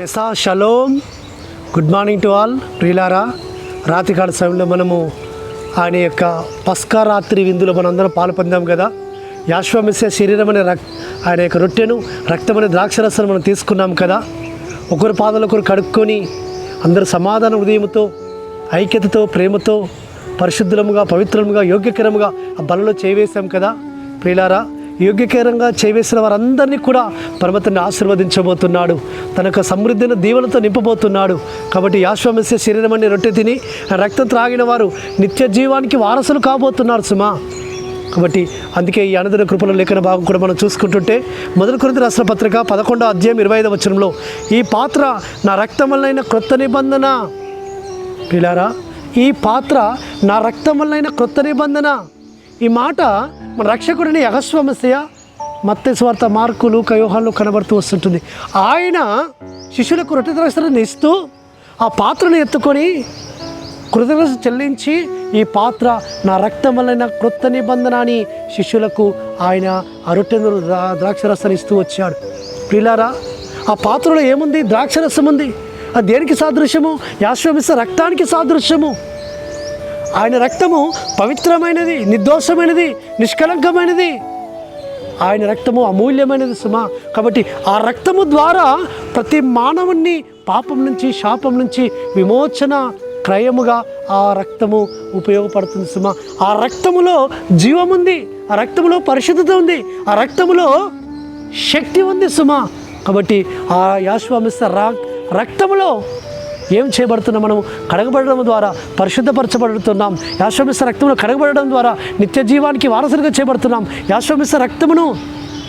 పెసా shalom. Good morning to all. ప్రియులారా, రాత్రికాల సమయంలో మనము ఆయన యొక్క పస్కా రాత్రి విందులో మనందరం పాలు పొందాం కదా. యాషువ మెస్సియా శరీరం అనే ఆయన యొక్క రొట్టెను, రక్తం అనే ద్రాక్షరసాన్ని మనం తీసుకున్నాం కదా. ఒకరి పాదాలు ఒకరు కడుక్కొని అందరూ సమాధాన హృదయంతో, ఐక్యతతో, ప్రేమతో, పరిశుద్ధముగా, పవిత్రముగా, యోగ్యకరముగా ఆ బలలో చేవేశాం కదా. ప్రియులారా, యోగ్యకరంగా చేవేసిన వారందరినీ కూడా పరమతండ్రి ఆశీర్వదించబోతున్నాడు. తన యొక్క సమృద్ధిని దీవెనతో నింపబోతున్నాడు. కాబట్టి యాషువ మెస్సియా శరీరం అనే రొట్టె తిని రక్తం త్రాగిన వారు నిత్య జీవానికి వారసులు కాబోతున్నారు సుమా. కాబట్టి అందుకే ఈ అనుదిన కృపల లేఖన భాగం కూడా మనం చూసుకుంటుంటే, మొదటి కొరింథీ రాసిన పత్రిక 11వ అధ్యాయం 25వ వచనంలో, ఈ పాత్ర నా రక్తం వలన క్రొత్త నిబంధన. పిల్లారా, ఈ పాత్ర నా రక్తం వలన క్రొత్త నిబంధన. ఈ మాట మన రక్షకుడిని యెహోషువ మెస్సియా మత్తయి సువార్త, మార్కు, లూకా, యోహానులో కనబడుతూ వస్తుంటుంది. ఆయన శిష్యులకు రొట్టె ద్రాక్షరసాన్ని ఇస్తూ ఆ పాత్రను ఎత్తుకొని కృతజ్ఞత చెల్లించి, ఈ పాత్ర నా రక్తం వలన క్రొత్త నిబంధన అని శిష్యులకు ఆయన ఆ రొట్టె ద్రాక్షరసాన్ని ఇస్తూ వచ్చాడు. ప్రియులారా, ఆ పాత్రలో ఏముంది? ద్రాక్షరసం ఉంది. అది దేనికి సాదృశ్యము? యాషువ మెస్సియా రక్తానికి సాదృశ్యము. ఆయన రక్తము పవిత్రమైనది, నిర్దోషమైనది, నిష్కలంకమైనది. ఆయన రక్తము అమూల్యమైనది సుమా. కాబట్టి ఆ రక్తము ద్వారా ప్రతి మానవుణ్ణి పాపం నుంచి, శాపం నుంచి విమోచన క్రయముగా ఆ రక్తము ఉపయోగపడుతుంది సుమా. ఆ రక్తములో జీవం ఉంది, ఆ రక్తములో పరిశుద్ధత ఉంది, ఆ రక్తములో శక్తి ఉంది సుమా. కాబట్టి ఆ యాషువ మెస్సియా రక్తములో ఏం చేయబడుతున్నాం? మనము కడగబడడం ద్వారా పరిశుద్ధపరచబడుతున్నాం. యాషువ మెస్సియా రక్తమును కడగబడడం ద్వారా నిత్య జీవానికి వారసులుగా చేయబడుతున్నాం. యాషువ మెస్సియా రక్తమును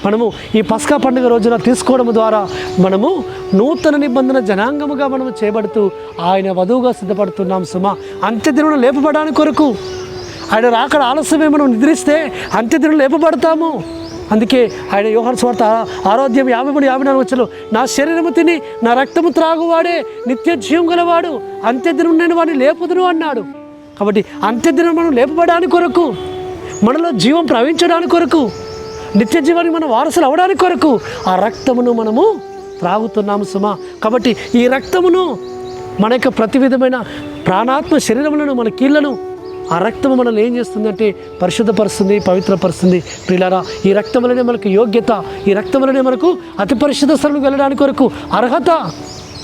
మనము ఈ పస్కా పండుగ రోజున తీసుకోవడం ద్వారా మనము నూతన నిబంధన జనాంగముగా మనము చేయబడుతూ ఆయన వధువుగా సిద్ధపడుతున్నాం సుమా. అంత్యదినమున లేపబడడానికి కొరకు ఆయన రాకడ ఆలస్యమే మనం నిద్రిస్తే అంత్యదినం లేపబడతాము. అందుకే ఆయన యోహాను సువార్త 6వ అధ్యాయం 53-54 వచనంలో, నా శరీరము తిని నా రక్తము త్రాగువాడే నిత్య జీవం గలవాడు, అంత్యదినం నేను వాడిని లేపుదును అన్నాడు. కాబట్టి అంత్యదినం మనం లేపబడడానికి కొరకు, మనలో జీవం ప్రవహించడానికి కొరకు, నిత్య జీవానికి మనం వారసులు అవడానికి కొరకు ఆ రక్తమును మనము త్రాగుతున్నాము సుమా. కాబట్టి ఈ రక్తమును మన యొక్క ప్రతి విధమైన ప్రాణాత్మ శరీరములను, మన కీళ్లను ఆ రక్తము మనల్ని ఏం చేస్తుందంటే పరిశుద్ధపరుస్తుంది, పవిత్రపరుస్తుంది. ప్రియులారా, ఈ రక్తం వలనే మనకు యోగ్యత, ఈ రక్తం వలనే మనకు అతి పరిశుద్ధ స్థలంలోకి వెళ్ళడానికి కొరకు అర్హత.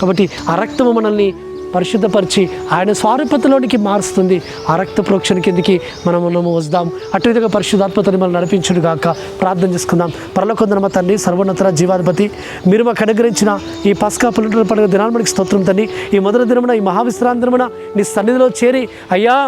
కాబట్టి ఆ రక్తము మనల్ని పరిశుద్ధపరిచి ఆయన స్వారూపతలోనికి మారుస్తుంది. ఆ రక్త ప్రోక్షణ కిందికి మనము వద్దాం. అటు విధంగా పరిశుద్ధాత్మతని మనం నడిపించుడు గాక. ప్రార్థన చేసుకుందాం. పరలోకమందున్న తండ్రి, సర్వోన్నత జీవాధిపతి, మీరు మాకు అనుగ్రహించిన ఈ పస్కా పునరుద్ధరణ పండుగ దినాలు మనకి స్తోత్రం తండ్రి. ఈ మొదటి దినమున, ఈ మహావిశ్రాంతి దినమున నీ సన్నిధిలో చేరి అయ్యా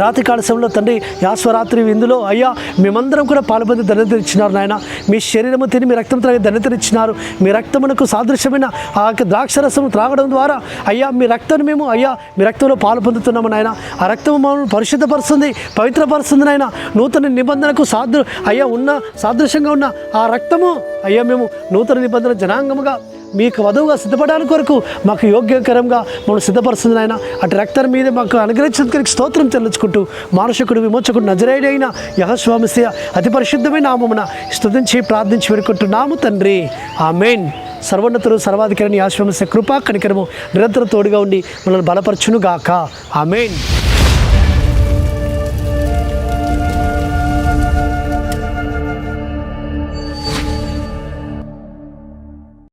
రాత్రికాల సమయంలో తండ్రి యాశ్వరాత్రి విందులో అయ్యా మేమందరం కూడా పాల్పొంది ధన్యతనిచ్చినారు నాయన. మీ శరీరము తిని మీ రక్తం త్రాగి ధన్యతనిచ్చినారు. మీ రక్తమునకు సాదృశ్యమైన ఆ ద్రాక్షరసము త్రాగడం ద్వారా అయ్యా మీ రక్తాన్ని మేము అయ్యా మీ రక్తంలో పాలు పొందుతున్నాము నాయన. ఆ రక్తము మమ్మల్ని పరిశుద్ధపరుస్తుంది, పవిత్రపరుస్తుంది నాయన. నూతన నిబంధనకు సాదృశ్యంగా ఉన్న ఆ రక్తము అయ్యా మేము నూతన నిబంధన జనాంగముగా మీకు వధువుగా సిద్ధపడడానికి కొరకు మాకు యోగ్యకరంగా మనం సిద్ధపరుస్తుంది నాయన. అటు రక్తం మీద మాకు అనుగ్రహించడానికి స్తోత్రం చెల్లించుకుంటూ, మానుషకుడు, విమోచకుడు, నజరేయుడైన యెహోషువ మెస్సియా అతి పరిశుద్ధమైన నామమున స్తుతించి ప్రార్థించి వేడుకుంటున్నాము తండ్రి. ఆమేన్. సర్వోన్నతుడు, సర్వాధికారిని యాషువ మెస్సియా కృపా కనికరము నిరంతరం తోడుగా ఉండి మనల్ని బలపరచును గాక. ఆమేన్.